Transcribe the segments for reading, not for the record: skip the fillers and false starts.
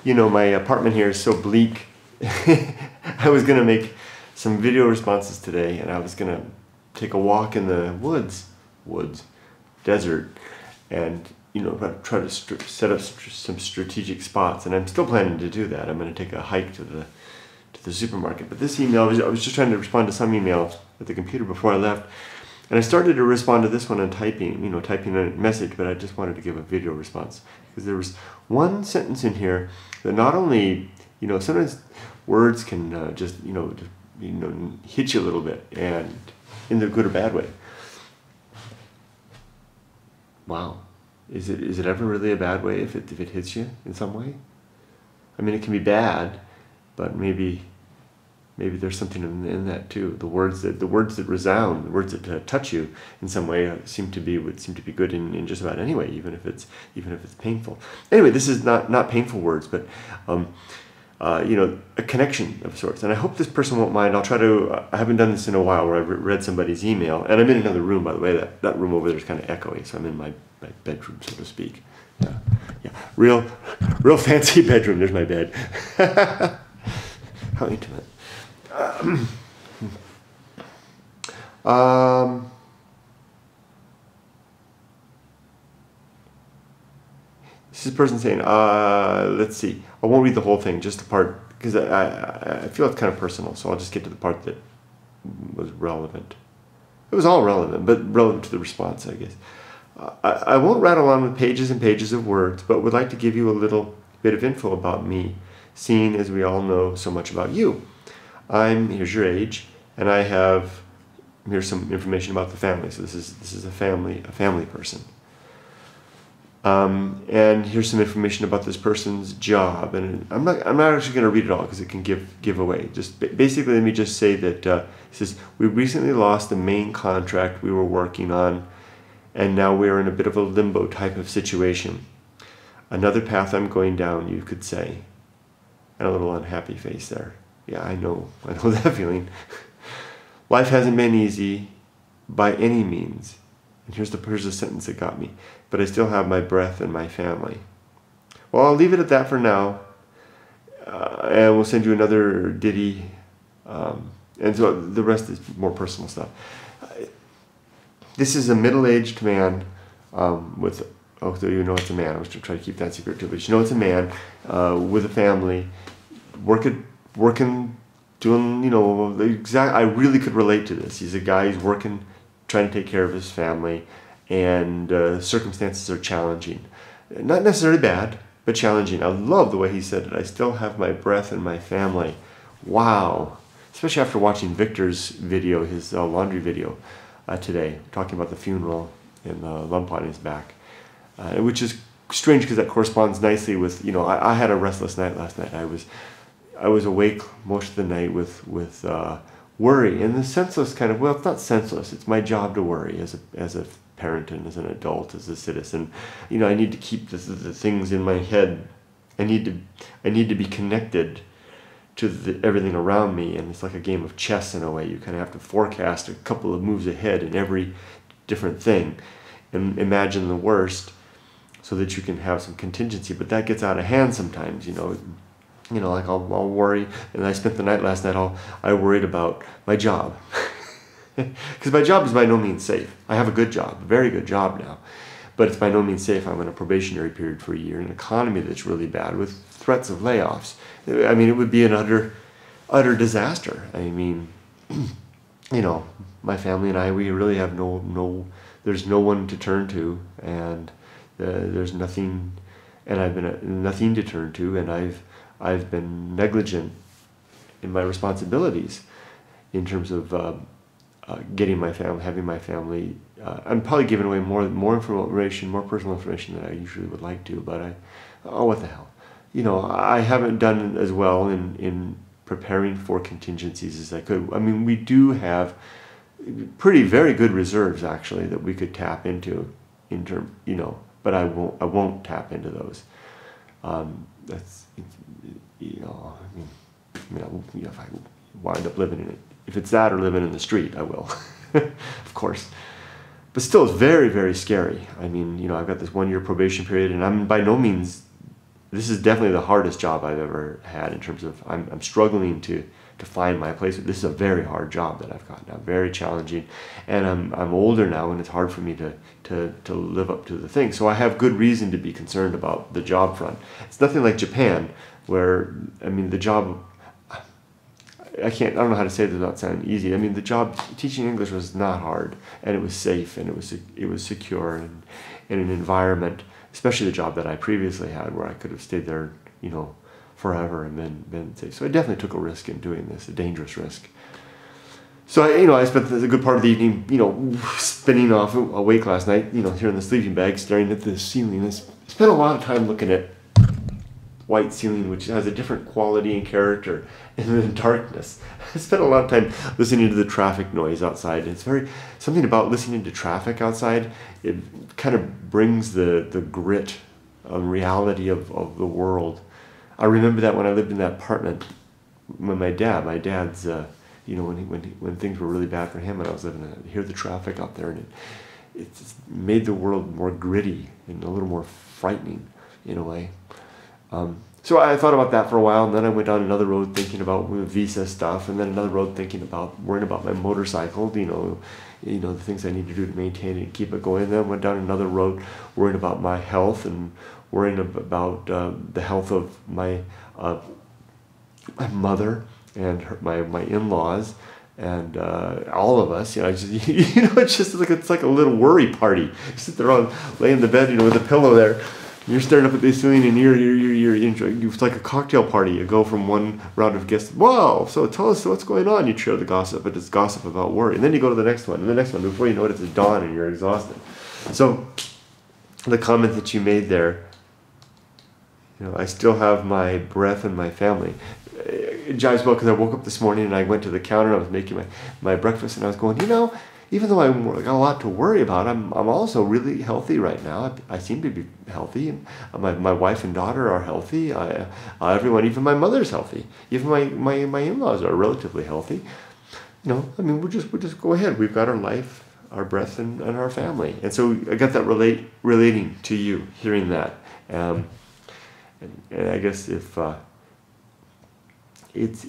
You know, my apartment here is so bleak. I was gonna make some video responses today, and I was gonna take a walk in the desert, and try to set up some strategic spots. And I'm still planning to do that. I'm gonna take a hike to the supermarket. But this email, I was just trying to respond to some email at the computer before I left, and I started to respond to this one and typing a message, but I just wanted to give a video response because there was one sentence in here that not only, sometimes words can just hit you a little bit, and in the good or bad way. Wow, is it ever really a bad way if it hits you in some way? I mean, it can be bad, but maybe there's something in that too. The words that resound, the words that touch you in some way would seem to be good in just about any way, even if it's painful. Anyway, this is not painful words, but a connection of sorts. And I hope this person won't mind. I'll try to. I haven't done this in a while where I've read somebody's email, and I'm in another room, by the way. That room over there is kind of echoey, so I'm in my bedroom, so to speak. Yeah, real fancy bedroom. There's my bed. How intimate. This is a person saying, let's see, I won't read the whole thing, just the part, because I feel it's kind of personal, so I'll just get to the part that was relevant. It was all relevant, but relevant to the response, I guess. I won't rattle on with pages and pages of words, but would like to give you a little bit of info about me, seeing as we all know so much about you. Here's your age, and here's some information about the family. So this is a family person. And here's some information about this person's job, and I'm not actually going to read it all because it can give away. Just basically, let me just say that it says we recently lost the main contract we were working on, and now we're in a bit of a limbo type of situation. Another path I'm going down, you could say, and a little unhappy face there. Yeah, I know that feeling. Life hasn't been easy by any means. And here's the sentence that got me. But I still have my breath and my family. Well, I'll leave it at that for now. And we'll send you another ditty. And so the rest is more personal stuff. This is a middle-aged man with, so you know it's a man. I was trying to keep that secret too. But it's a man with a family, working, doing, I really could relate to this. He's a guy who's working, trying to take care of his family, and circumstances are challenging. Not necessarily bad, but challenging. I love the way he said it. I still have my breath and my family. Wow. Especially after watching Victor's video, his laundry video today, talking about the funeral and the lump on his back, which is strange because that corresponds nicely with, I had a restless night last night. I was awake most of the night with worry, and the senseless kind of, well, it's not senseless. It's my job to worry as a parent and as an adult, as a citizen. I need to keep the things in my head. I need to be connected to everything around me, and it's like a game of chess in a way. You kind of have to forecast a couple of moves ahead in every different thing, and imagine the worst, so that you can have some contingency. But that gets out of hand sometimes. Like I'll worry, and I spent the night last night. I worried about my job, because my job is by no means safe. I have a good job, a very good job now, but it's by no means safe. I'm in a probationary period for a year, an economy that's really bad with threats of layoffs. I mean, it would be an utter disaster. I mean, my family and I, we really have there's no one to turn to, and there's nothing, and I've been nothing to turn to, and I've been negligent in my responsibilities in terms of getting my family, having my family. I'm probably giving away more information, more personal information than I usually would like to, but what the hell. I haven't done as well in preparing for contingencies as I could. I mean, we do have very good reserves, actually, that we could tap into, but I won't tap into those. If I wind up living in it, if it's that or living in the street, I will, of course. But still, it's very, very scary. I mean, I've got this 1-year probation period, and I'm by no means this is definitely the hardest job I've ever had in terms of I'm struggling to find my place. This is a very hard job that I've got now, very challenging, and I'm older now, and it's hard for me to live up to the thing. So I have good reason to be concerned about the job front. It's nothing like Japan, where I mean the job. I don't know how to say this without sounding easy. I mean, the job teaching English was not hard, and it was safe, and it was secure, and in an environment, especially the job that I previously had, where I could have stayed there, you know, forever and been safe. So I definitely took a risk in doing this, a dangerous risk. So I spent a good part of the evening, you know, spinning off awake last night, you know, here in the sleeping bag, staring at the ceiling. I spent a lot of time looking at white ceiling, which has a different quality and character in the darkness. I spent a lot of time listening to the traffic noise outside. It's something about listening to traffic outside. It kind of brings the grit and reality of the world. I remember that when I lived in that apartment with my dad's, you know, when things were really bad for him, and I was living there, hear the traffic out there, and it just made the world more gritty and a little more frightening in a way. So I thought about that for a while, and then I went down another road thinking about visa stuff, and then another road worrying about my motorcycle, you know, the things I need to do to maintain it and keep it going. And then I went down another road worrying about my health and worrying about the health of my mother and my in-laws and all of us. You know, it's like a little worry party. You sit there lay in the bed, you know, with a pillow there. You're staring up at the ceiling, and you're enjoying. It's like a cocktail party. You go from one round of guests. Wow! So tell us what's going on. You share the gossip, but it's gossip about worry. And then you go to the next one, and the next one. Before you know it, it's dawn, and you're exhausted. So the comment that you made there, you know, I still have my breath and my family. It jives well because I woke up this morning and I went to the counter. I was making my breakfast, and I was going, you know, even though I've got a lot to worry about, I'm also really healthy right now. I seem to be healthy, and my wife and daughter are healthy. Everyone, even my mother's healthy. Even my in-laws are relatively healthy. You know, I mean, we'll just go ahead. We've got our life, our breath, and our family. And so I got that relating to you, hearing that. And I guess if it's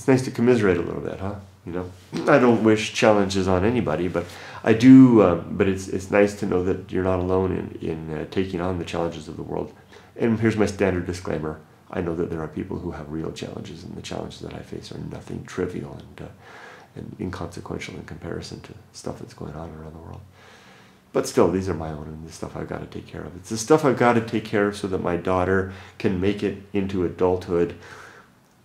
nice to commiserate a little bit, huh? You know, I don't wish challenges on anybody, but I do. But it's nice to know that you're not alone in taking on the challenges of the world. And here's my standard disclaimer: I know that there are people who have real challenges, and the challenges that I face are nothing trivial and inconsequential in comparison to stuff that's going on around the world. But still, these are my own, and the stuff I've got to take care of. It's the stuff I've got to take care of so that my daughter can make it into adulthood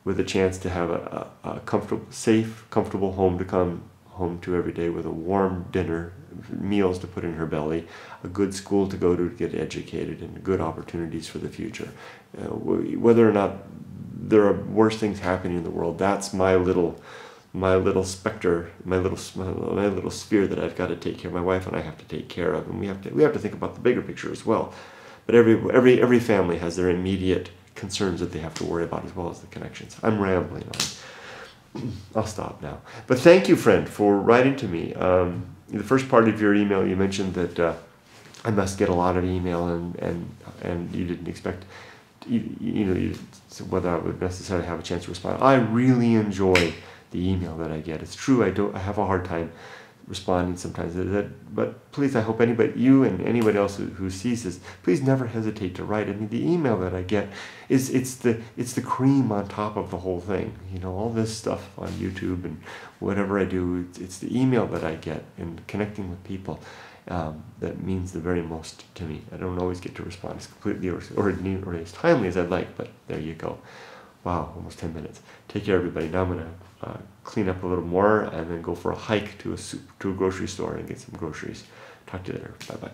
with a chance to have a comfortable, safe, comfortable home to come home to every day, with a warm dinner, meals to put in her belly, a good school to go to get educated, and good opportunities for the future. Whether or not there are worse things happening in the world, that's my little specter, my little sphere that I've got to take care of. My wife and I have to take care of, and we have to think about the bigger picture as well. But every family has their immediate concerns that they have to worry about, as well as the connections. I'm rambling on. I'll stop now. But thank you, friend, for writing to me. The first part of your email, you mentioned that I must get a lot of email, and you didn't expect, whether I would necessarily have a chance to respond. I really enjoy the email that I get. It's true, I have a hard time responding sometimes, but please, I hope you and anybody else who sees this, please never hesitate to write. I mean, the email that I get it's the cream on top of the whole thing. You know, all this stuff on YouTube and whatever I do, it's the email that I get and connecting with people that means the very most to me. I don't always get to respond as completely or as timely as I'd like, but there you go. Wow, almost 10 minutes. Take care, everybody. Now I'm going to clean up a little more and then go for a hike to a grocery store and get some groceries. Talk to you later. Bye-bye.